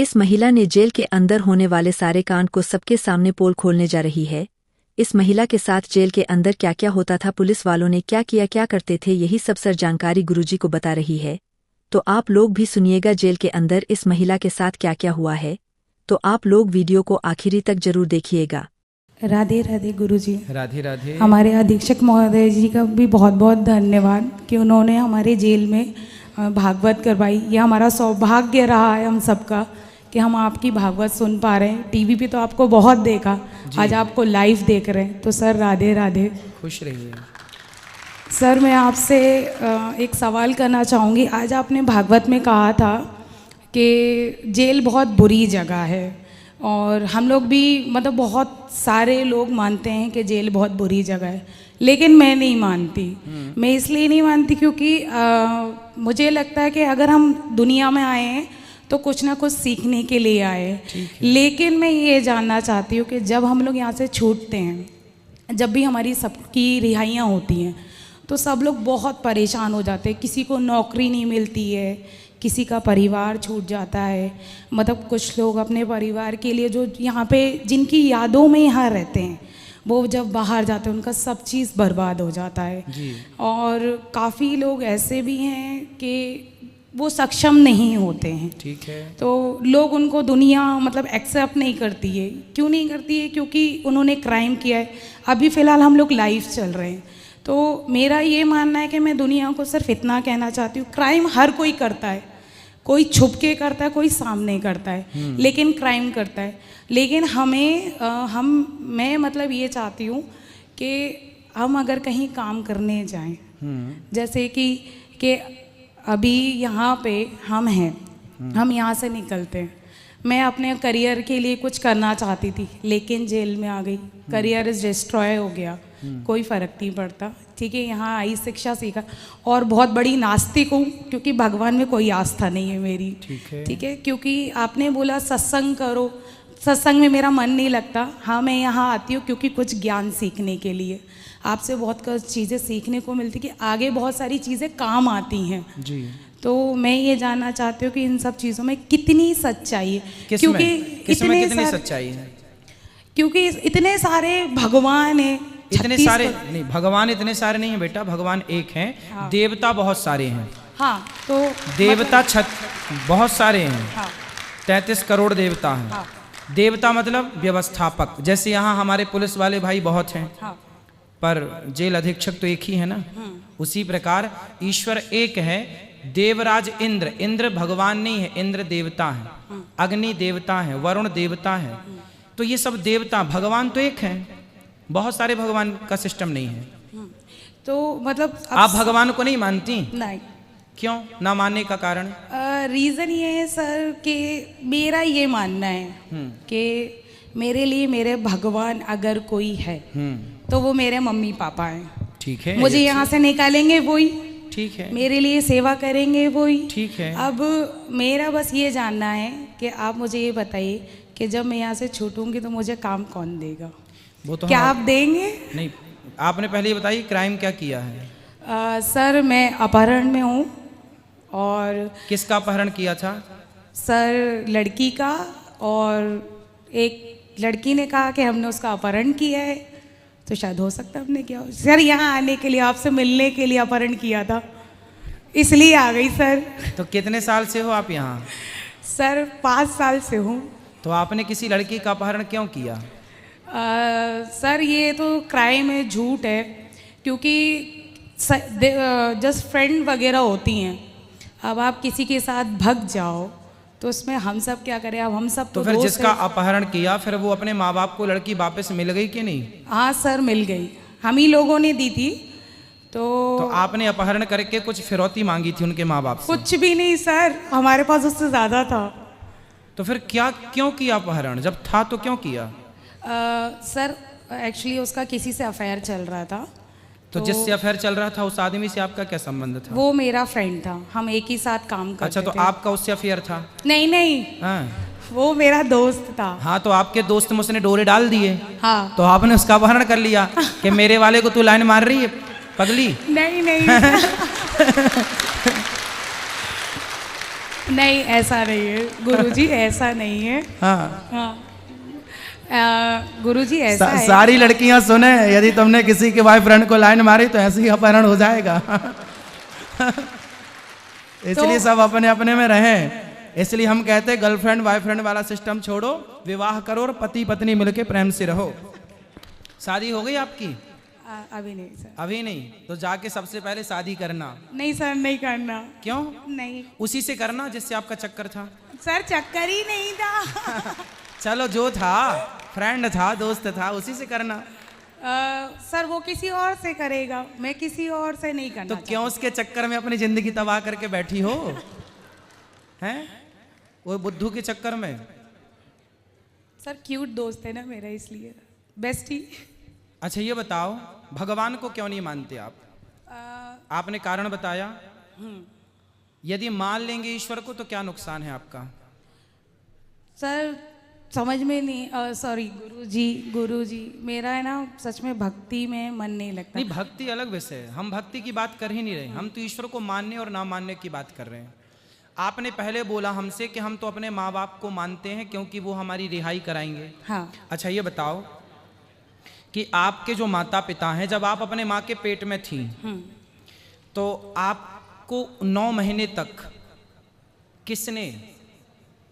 इस महिला ने जेल के अंदर होने वाले सारे कांड को सबके सामने पोल खोलने जा रही है। इस महिला के साथ जेल के अंदर क्या क्या होता था, पुलिस वालों ने क्या किया, क्या करते थे, यही सब सर जानकारी गुरुजी को बता रही है। तो आप लोग भी सुनिएगा जेल के अंदर इस महिला के साथ क्या क्या हुआ है। तो आप लोग वीडियो को आखिरी तक जरूर देखिएगा। राधे राधे गुरुजी। राधे राधे। हमारे अधीक्षक महोदय जी का भी बहुत बहुत धन्यवाद कि उन्होंने हमारे जेल में भागवत करवाई। यह हमारा सौभाग्य रहा है हम सबका कि हम आपकी भागवत सुन पा रहे हैं। टीवी पे तो आपको बहुत देखा, आज आपको लाइव देख रहे हैं। तो सर राधे राधे। खुश रहिए। सर मैं आपसे एक सवाल करना चाहूँगी। आज आपने भागवत में कहा था कि जेल बहुत बुरी जगह है और हम लोग भी मतलब बहुत सारे लोग मानते हैं कि जेल बहुत बुरी जगह है, लेकिन मैं नहीं मानती। मैं इसलिए नहीं मानती क्योंकि मुझे लगता है कि अगर हम दुनिया में आए हैं तो कुछ ना कुछ सीखने के लिए आए। लेकिन मैं ये जानना चाहती हूँ कि जब हम लोग यहाँ से छूटते हैं, जब भी हमारी सबकी रिहाइयाँ होती हैं, तो सब लोग बहुत परेशान हो जाते हैं। किसी को नौकरी नहीं मिलती है, किसी का परिवार छूट जाता है। मतलब कुछ लोग अपने परिवार के लिए जो यहाँ पे जिनकी यादों में यहाँ रहते हैं, वो जब बाहर जाते हैं उनका सब चीज़ बर्बाद हो जाता है जी। और काफ़ी लोग ऐसे भी हैं कि वो सक्षम नहीं होते हैं। ठीक है। तो लोग उनको दुनिया मतलब एक्सेप्ट नहीं करती है। क्यों नहीं करती है? क्योंकि उन्होंने क्राइम किया है। अभी फ़िलहाल हम लोग लाइव चल रहे हैं। तो मेरा ये मानना है कि मैं दुनिया को सिर्फ इतना कहना चाहती हूँ, क्राइम हर कोई करता है, कोई छुप के करता है, कोई सामने करता है, लेकिन क्राइम करता है। लेकिन मैं मतलब ये चाहती हूँ कि हम अगर कहीं काम करने जाएं, जैसे कि अभी यहाँ पे हम हैं, हम यहाँ से निकलते हैं। मैं अपने करियर के लिए कुछ करना चाहती थी, लेकिन जेल में आ गई, करियर इज डिस्ट्रॉय हो गया, कोई फ़र्क नहीं पड़ता। ठीक है, यहाँ आई, शिक्षा सीखा और बहुत बड़ी नास्तिक हूँ क्योंकि भगवान में कोई आस्था नहीं है मेरी। ठीक है, क्योंकि आपने बोला सत्संग करो, सत्संग में मेरा मन नहीं लगता। हाँ, मैं यहाँ आती हूँ क्योंकि कुछ ज्ञान सीखने के लिए। आपसे बहुत चीज़ें सीखने को मिलती कि आगे बहुत सारी चीज़ें काम आती हैं जी। तो मैं ये जानना चाहती हूँ कि इन सब चीज़ों में कितनी सच्चाई है, क्योंकि कितनी सच्चाई है? क्योंकि इतने सारे भगवान हैं। इतने सारे नहीं, भगवान इतने सारे नहीं हैं बेटा, भगवान एक हैं। हाँ। देवता बहुत सारे हैं। हाँ, तो देवता बहुत सारे हैं। 33 करोड़ देवता हैं। हाँ। देवता मतलब व्यवस्थापक। जैसे यहाँ हमारे पुलिस वाले भाई बहुत हैं। हाँ। पर जेल अधीक्षक तो एक ही है ना। उसी प्रकार ईश्वर एक है। देवराज इंद्र, इंद्र भगवान नहीं है, इंद्र देवता है। अग्नि देवता है, वरुण देवता है। तो ये सब देवता, भगवान तो एक है, बहुत सारे भगवान का सिस्टम नहीं है। तो मतलब आप भगवान को नहीं मानती? नहीं। क्यों ना मानने का कारण? रीज़न ये है सर कि मेरा ये मानना है कि मेरे लिए मेरे भगवान अगर कोई है तो वो मेरे मम्मी पापा हैं। ठीक है। मुझे यहाँ से निकालेंगे वही। ठीक है। मेरे लिए सेवा करेंगे वही। ठीक है। अब मेरा बस ये जानना है कि आप मुझे ये बताइए कि जब मैं यहाँ से छूटूंगी तो मुझे काम कौन देगा? वो तो क्या आप देंगे? नहीं, आपने पहले ये बताइए क्राइम क्या किया है? सर मैं अपहरण में हूँ। और किसका अपहरण किया था? सर लड़की का, और एक लड़की ने कहा कि हमने उसका अपहरण किया है, तो शायद हो सकता है हमने किया हो। सर यहाँ आने के लिए, आपसे मिलने के लिए अपहरण किया था, इसलिए आ गई सर। तो कितने साल से हो आप यहाँ? सर 5 साल से हूँ। तो आपने किसी लड़की का अपहरण क्यों किया? सर ये तो क्राइम है, झूठ है, क्योंकि जस्ट फ्रेंड वगैरह होती हैं। अब आप किसी के साथ भग जाओ तो उसमें हम सब क्या करें? अब हम सब तो फिर जिसका अपहरण किया, फिर वो अपने माँ बाप को लड़की वापस मिल गई कि नहीं? हाँ सर, मिल गई, हम ही लोगों ने दी थी। तो आपने अपहरण करके कुछ फिरौती मांगी थी उनके माँ बाप से? कुछ भी नहीं सर, हमारे पास उससे ज़्यादा था। तो फिर क्यों किया अपहरण? जब था तो क्यों किया? सर एक्चुअली उसका किसी से अफेयर चल रहा था। तो जिससे अफेयर चल रहा था उस आदमी से आपका क्या संबंध था? वो मेरा फ्रेंड था, हम एक ही साथ काम करते थे। अच्छा, तो आपका उससे अफेयर था? नहीं। हाँ। वो मेरा दोस्त था। हाँ, तो आपके दोस्त में उसने डोरे डाल दिए। हाँ। तो आपने उसका अपहरण कर लिया कि मेरे वाले को तू लाइन मार रही है पगली? नहीं नहीं, ऐसा नहीं है गुरुजी, ऐसा नहीं है। हाँ, हाँ, गुरुजी ऐसा है। सारी लड़कियां सुने, यदि तुमने किसी के बॉयफ्रेंड को लाइन मारी तो ऐसे ही अपहरण हो जाएगा। इसलिए सब अपने अपने में रहें। इसलिए हम कहते हैं गर्लफ्रेंड बॉयफ्रेंड वाला सिस्टम छोड़ो, विवाह करो और पति पत्नी मिलके प्रेम से रहो। शादी हो गई आपकी? अभी नहीं सर। अभी नहीं? तो जाके सबसे पहले शादी करना। नहीं सर, नहीं करना। क्यों? नहीं उसी से करना जिससे आपका चक्कर था। सर, चक्कर ही नहीं था। चलो जो था, फ्रेंड था, दोस्त था, उसी से करना। सर वो किसी और से करेगा, मैं किसी और से नहीं करना। तो क्यों उसके चक्कर में अपनी जिंदगी तबाह करके बैठी हो? हैं? वो बुद्धू के चक्कर में। सर क्यूट दोस्त है ना मेरा, इसलिए बेस्टी। अच्छा ये बताओ, भगवान को क्यों नहीं मानते आप? आपने कारण बताया। यदि मान लेंगे ईश्वर को तो क्या नुकसान है आपका? सर समझ में नहीं, सॉरी गुरुजी, मेरा है ना सच में भक्ति में मन नहीं लगता। नहीं, भक्ति अलग विषय है, हम भक्ति की बात कर ही नहीं रहे, हम तो ईश्वर को मानने और ना मानने की बात कर रहे हैं। आपने पहले बोला हमसे कि हम तो अपने माँ बाप को मानते हैं क्योंकि वो हमारी रिहाई कराएंगे। हाँ। अच्छा ये बताओ कि आपके जो माता पिता हैं, जब आप अपने माँ के पेट में थी तो आपको 9 महीने तक किसने,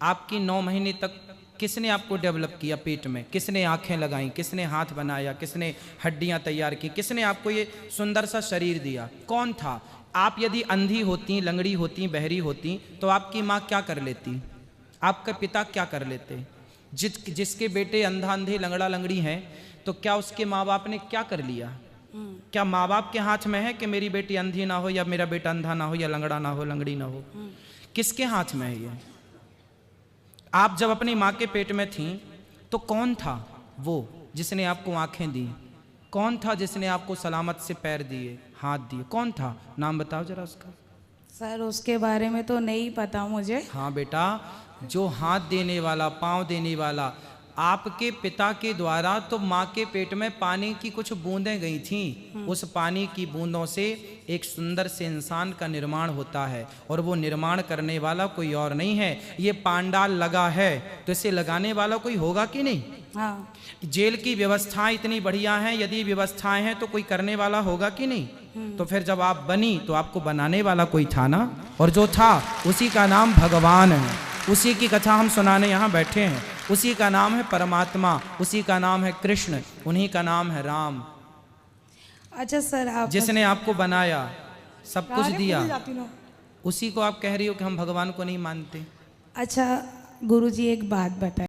आपकी 9 महीने तक किसने आपको डेवलप किया पेट में? किसने आंखें लगाई, किसने हाथ बनाया, किसने हड्डियां तैयार की, किसने आपको ये सुंदर सा शरीर दिया? कौन था? आप यदि अंधी होती, लंगड़ी होती, बहरी होती तो आपकी माँ क्या कर लेती? आपके पिता क्या कर लेते? जिसके बेटे अंधा अंधे लंगड़ा लंगड़ी हैं तो क्या उसके माँ बाप ने क्या कर लिया? क्या माँ बाप के हाथ में है कि मेरी बेटी अंधी ना हो या मेरा बेटा अंधा ना हो या लंगड़ा ना हो, लंगड़ी ना हो? किसके हाथ में है ये? आप जब अपनी माँ के पेट में थी तो कौन था वो जिसने आपको आंखें दी? कौन था जिसने आपको सलामत से पैर दिए, हाथ दिए? कौन था? नाम बताओ जरा उसका। सर उसके बारे में तो नहीं पता मुझे। हाँ बेटा, जो हाथ देने वाला, पाँव देने वाला, आपके पिता के द्वारा तो माँ के पेट में पानी की कुछ बूंदें गई थीं। उस पानी की बूंदों से एक सुंदर से इंसान का निर्माण होता है और वो निर्माण करने वाला कोई और नहीं है। ये पांडाल लगा है तो इसे लगाने वाला कोई होगा कि नहीं? हाँ। जेल की व्यवस्थाएं इतनी बढ़िया हैं, यदि व्यवस्थाएं हैं तो कोई करने वाला होगा कि नहीं? तो फिर जब आप बनी तो आपको बनाने वाला कोई था ना, और जो था उसी का नाम भगवान है। उसी की कथा हम सुनाने यहाँ बैठे हैं। उसी का नाम है परमात्मा, उसी का नाम है कृष्ण, उन्हीं का नाम है राम। अच्छा सर, आप जिसने आपको बनाया, सब कुछ दिया, उसी को आप कह रही हो कि हम भगवान को नहीं मानते। अच्छा गुरुजी एक बात बताएं।